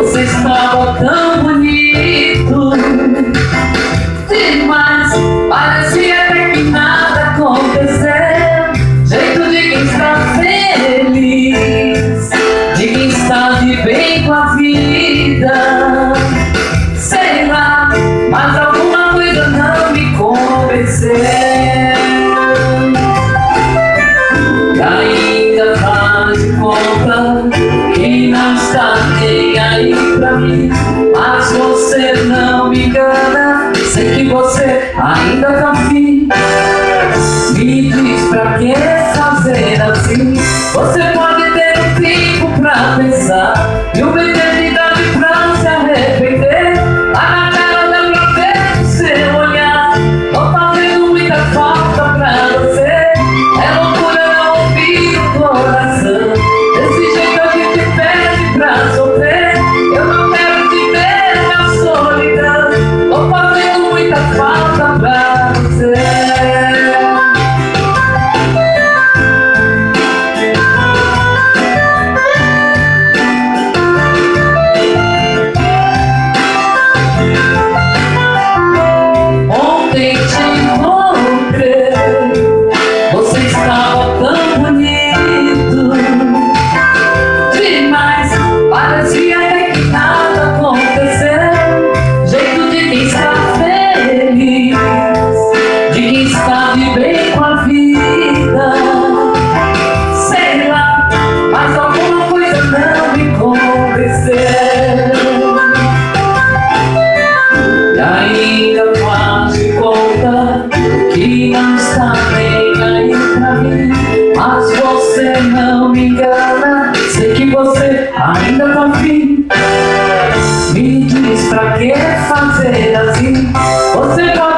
Você estava tão bonito demais, parecia até que nada aconteceu. Jeito de quem está feliz, de quem está de bem com a vida. Sei lá, mas alguma coisa não me convenceu. E ainda faz de conta que não está nem aí pra mim. Mas você não me engana, sei que você ainda tá afim. Me diz pra que fazer assim? Você pode ter um tempo pra pensar e uma eternidade pra se arrepender. Lá na cara dá pra ver o seu olhar. Tô fazendo muita falta pra você. É loucura não ouvir o coração. Desse jeito a gente pede pra sofrer. Eu não quero te ver na solidão. Tô fazendo muita falta pra você. Ontem te encontrei, você estava tão bonito demais, parecia até que nada aconteceu. Jeito de quem está feliz, de quem está de bem com a vida. Sei lá, mas alguma coisa não me convenceu. E ainda faz de conta que não está nem aí pra mim. Mas você não me engana, sei que você ainda tá afim. Me diz pra que fazer assim? Você pode